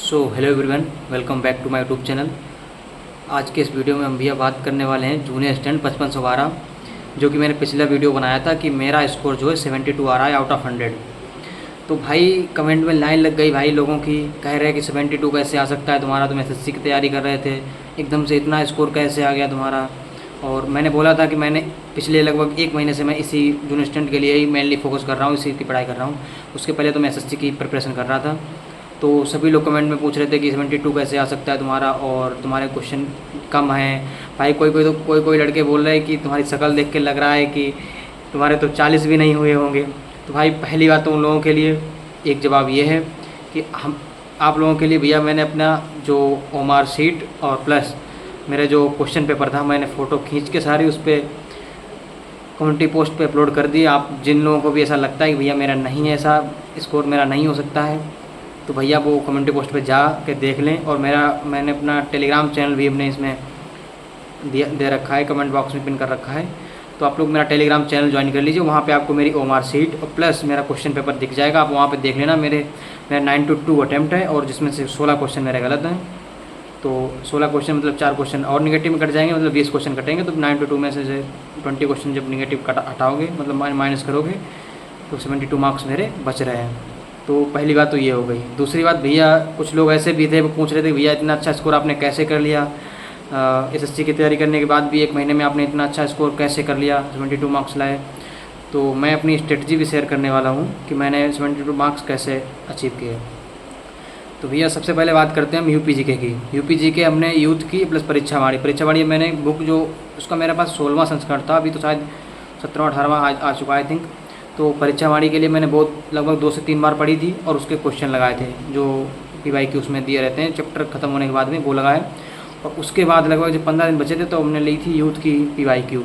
Hello everyone, welcome back to my YouTube channel. आज के इस वीडियो में हम भैया बात करने वाले हैं जूनियर स्टैंड 5512, जो कि मैंने पिछला वीडियो बनाया था कि मेरा स्कोर जो है 72 आ रहा है आउट ऑफ 100। तो भाई कमेंट में लाइन लग गई भाई लोगों की, कह रहे हैं कि 72 कैसे आ सकता है तुम्हारा, तुम एसएससी की तैयारी कर रहे थे, एकदम से इतना स्कोर कैसे आ गया तुम्हारा। और मैंने बोला था कि मैंने पिछले लगभग 1 महीने से मैं इसी जूनियर स्टैंड के लिए ही मेनली फोकस कर रहा हूँ, इसी की पढ़ाई कर रहा हूँ। उसके पहले तो मैं एसएससी की प्रिपरेशन कर रहा था। तो सभी लोग कमेंट में पूछ रहे थे कि 72 कैसे आ सकता है तुम्हारा, और तुम्हारे क्वेश्चन कम हैं। भाई कोई लड़के बोल रहे हैं कि तुम्हारी शक्ल देख के लग रहा है कि तुम्हारे तो 40 भी नहीं हुए होंगे। तो भाई पहली बात तो उन लोगों के लिए एक जवाब ये है कि हम आप लोगों के लिए भैया मैंने अपना जो ओमार शीट और प्लस मेरे जो क्वेश्चन पेपर था, मैंने फ़ोटो खींच के सारी उस पर कम्युनिटी पोस्ट पे अपलोड कर दी। आप जिन लोगों को भी ऐसा लगता है कि भैया मेरा नहीं है, ऐसा स्कोर मेरा नहीं हो सकता है, तो भैया वो कम्युनिटी पोस्ट पे जा के देख लें। और मैंने अपना टेलीग्राम चैनल भी अपने इसमें दे रखा है, कमेंट बॉक्स में पिन कर रखा है। तो आप लोग मेरा टेलीग्राम चैनल ज्वाइन कर लीजिए, वहाँ पे आपको मेरी ओमार शीट और प्लस मेरा क्वेश्चन पेपर दिख जाएगा। आप वहाँ पे देख लेना। मेरा 9 to 2 अटैम्प्ट है, और जिसमें से 16 क्वेश्चन मेरे गलत हैं। तो 16 क्वेश्चन मतलब 4 क्वेश्चन और निगेटिव में कट जाएंगे, मतलब 20 क्वेश्चन कटेंगे। तो 9 to 2 में से 20 क्वेश्चन जब निगेटिव हटाओगे, मतलब माइनस करोगे, तो 72 मार्क्स मेरे बच रहे हैं। तो पहली बात तो ये हो गई। दूसरी बात भैया, कुछ लोग ऐसे भी थे वो पूछ रहे थे भैया इतना अच्छा स्कोर आपने कैसे कर लिया, एसएससी की तैयारी करने के बाद भी 1 महीने में आपने इतना अच्छा स्कोर कैसे कर लिया, 72 मार्क्स लाए। तो मैं अपनी स्ट्रेटजी भी शेयर करने वाला हूँ कि मैंने 72 मार्क्स कैसे अचीव किए। तो भैया सबसे पहले बात करते हैं हम यूपी जीके की। यूपी जीके हमने यूथ की प्लस परीक्षावाड़ी मैंने बुक जो उसका मेरे पास 16वां संस्करण था, अभी तो शायद 17वां 18वां आ चुका है आई थिंक। तो परीक्षावाड़ी के लिए मैंने बहुत लगभग 2 से 3 बार पढ़ी थी, और उसके क्वेश्चन लगाए थे जो PYQ उसमें दिए रहते हैं चैप्टर ख़त्म होने के बाद में, वो लगाए। और उसके बाद लगभग जब 15 दिन बचे थे तो हमने ली थी यूथ की PYQ।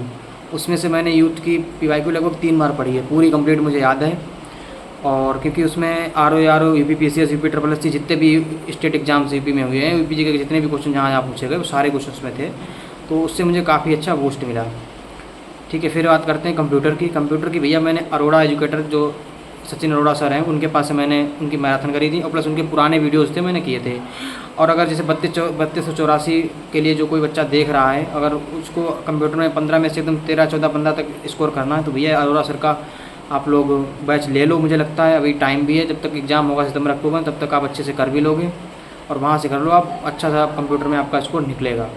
उसमें से मैंने यूथ की PYQ लगभग 3 बार पढ़ी है, पूरी कंप्लीट मुझे याद है। और क्योंकि उसमें RO UP PCS UP SSS जितने भी स्टेट एग्जाम्स यूपी में हुए हैं, यूपी जी के जितने भी क्वेश्चन जहाँ जहाँ पूछे गए वो सारे क्वेश्चन उसमें थे। तो उससे मुझे काफ़ी अच्छा बूस्ट मिला। ठीक है, फिर बात करते हैं कंप्यूटर की भैया मैंने अरोड़ा एजुकेटर जो सचिन अरोड़ा सर हैं, उनके पास से मैंने उनकी मैराथन करी थी, और प्लस उनके पुराने वीडियोज़ थे मैंने किए थे। और अगर जैसे 3284 के लिए जो कोई बच्चा देख रहा है, अगर उसको कंप्यूटर में 15 में से एकदम 13, 14, 15 तक स्कोर करना है, तो भैया अरोड़ा सर का आप लोग बैच ले लो। मुझे लगता है अभी टाइम भी है, जब तक एग्ज़ाम होगा सितंबर अक्टूबर, तब तक आप अच्छे से कर भी लोगे, और वहाँ से कर लो आप, अच्छा सा कंप्यूटर में आपका स्कोर निकलेगा।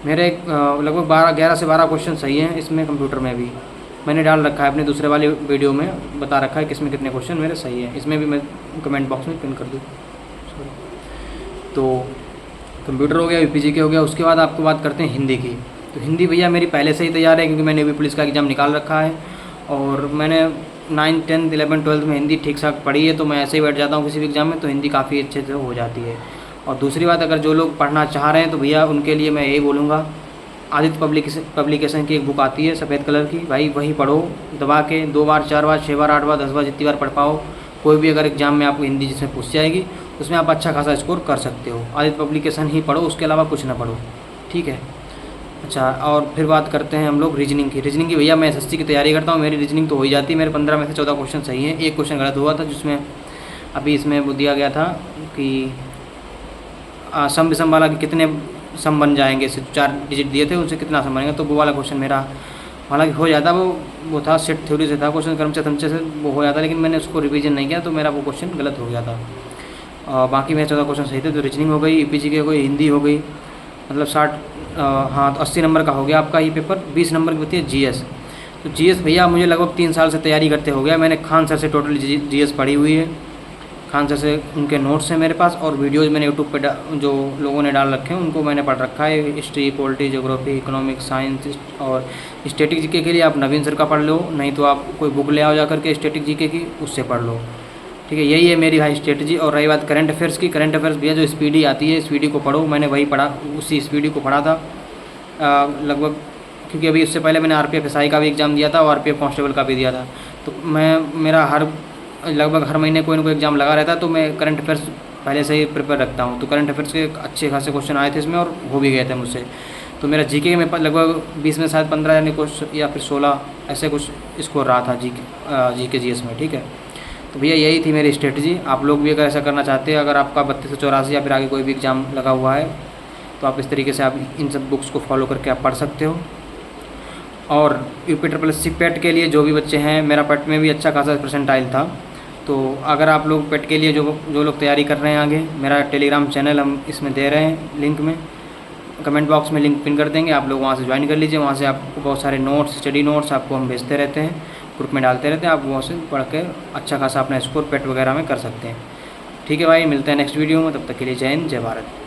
मेरे लगभग 11 से 12 क्वेश्चन सही हैं इसमें, कंप्यूटर में भी मैंने डाल रखा है अपने दूसरे वाले वीडियो में, बता रखा है कि इसमें कितने क्वेश्चन मेरे सही हैं। इसमें भी मैं कमेंट बॉक्स में पिन कर दूँ। तो कंप्यूटर हो गया, UPG के हो गया। उसके बाद आपको बात करते हैं हिंदी की। तो हिंदी भैया मेरी पहले से ही तैयार है, क्योंकि मैंने भी पुलिस का एग्ज़ाम निकाल रखा है, और मैंने 9, 10, 11, 12 में हिंदी ठीक ठाक पढ़ी है। तो मैं ऐसे ही बैठ जाता हूँ किसी भी एग्ज़ाम में, तो हिंदी काफ़ी अच्छे से हो जाती है। और दूसरी बात, अगर जो लोग पढ़ना चाह रहे हैं तो भैया उनके लिए मैं यही बोलूँगा, आदित्य पब्लिकेशन की एक बुक आती है सफ़ेद कलर की, भाई वही पढ़ो दबा के, 2 बार 4 बार 6 बार 8 बार 10 बार जितनी बार पढ़ पाओ। कोई भी अगर एग्ज़ाम में आपको हिंदी जिसमें पूछ जाएगी, उसमें आप अच्छा खासा स्कोर कर सकते हो। आदित्य पब्लिकेशन ही पढ़ो, उसके अलावा कुछ ना पढ़ो, ठीक है। अच्छा, और फिर बात करते हैं हम लोग रीजनिंग की भैया मैं SSC की तैयारी करता हूँ, मेरी रीजनिंग तो हो ही जाती है। मेरे 15 में से 14 क्वेश्चन सही हैं, 1 क्वेश्चन गलत हुआ था, जिसमें अभी इसमें वो दिया गया था कि सम विषम वाला कि कितने सम बन जाएंगे, इससे 4 डिजिट दिए थे, उनसे कितना सम बनेगा। तो वो वाला क्वेश्चन मेरा हालांकि हो जाता, वो था सेट थ्योरी से था क्वेश्चन, क्रमचय तमचे से वो हो जाता, लेकिन मैंने उसको रिवीजन नहीं किया, तो मेरा वो क्वेश्चन गलत हो गया था। बाकी मेरे 14 क्वेश्चन सही थे। तो रीजनिंग हो गई, UPG की हो गई, हिंदी हो गई, मतलब 60 हाँ तो 80 नंबर का हो गया आपका ये पेपर। 20 नंबर की होती है GS। तो GS भैया मुझे लगभग 3 साल से तैयारी करते हो गया। मैंने खान सर से टोटल GS पढ़ी हुई है, खान सर से उनके नोट्स हैं मेरे पास, और वीडियोज़ मैंने यूट्यूब पे जो लोगों ने डाल रखे हैं उनको मैंने पढ़ रखा है। History, polity, geography, economics, science और स्टैटिक जीके के लिए आप नवीन सर का पढ़ लो, नहीं तो आप कोई बुक ले आओ जा करके स्टैटिक जीके की, उससे पढ़ लो, ठीक है। यही है मेरी भाई स्ट्रेटजी। और रही बात करंट अफेयर्स की, करंट अफेयर्स भैया जो स्पीडी आती है, स्पीडी को पढ़ो। मैंने वही पढ़ा, उसी स्पीडी को पढ़ा था लगभग, क्योंकि अभी उससे पहले मैंने RPF SI का भी एग्ज़ाम दिया था और RPF कांस्टेबल का भी दिया था। तो मेरा लगभग हर महीने कोई ना कोई एग्ज़ाम लगा रहता है, तो मैं करंट अफेयर्स पहले से ही प्रिपेयर रखता हूँ। तो करंट अफेयर्स के अच्छे खासे क्वेश्चन आए थे इसमें, और हो भी गए थे मुझसे। तो मेरा जीके में लगभग 20 में शायद 15 यानी कुछ या फिर 16 ऐसे कुछ स्कोर रहा था जीके GS में, ठीक है। तो भैया यही थी मेरी स्ट्रेटजी। आप लोग भी अगर ऐसा करना चाहते हैं, अगर आपका 3284 या फिर आगे कोई भी एग्ज़ाम लगा हुआ है, तो आप इस तरीके से आप इन सब बुक्स को फॉलो करके आप पढ़ सकते हो। और UPSSC पेट के लिए जो भी बच्चे हैं, मेरा पेट में भी अच्छा खासा परसेंटाइल था, तो अगर आप लोग पेट के लिए जो लोग तैयारी कर रहे हैं आगे, मेरा टेलीग्राम चैनल हम इसमें दे रहे हैं, लिंक में कमेंट बॉक्स में लिंक पिन कर देंगे, आप लोग वहाँ से ज्वाइन कर लीजिए। वहाँ से आपको बहुत सारे नोट्स, स्टडी नोट्स आपको हम भेजते रहते हैं, ग्रुप में डालते रहते हैं, आप वहाँ से पढ़ के अच्छा खासा अपना स्कोर पेट वगैरह में कर सकते हैं। ठीक है भाई, मिलते हैं नेक्स्ट वीडियो में, तब तक के लिए जय हिंद, जय भारत।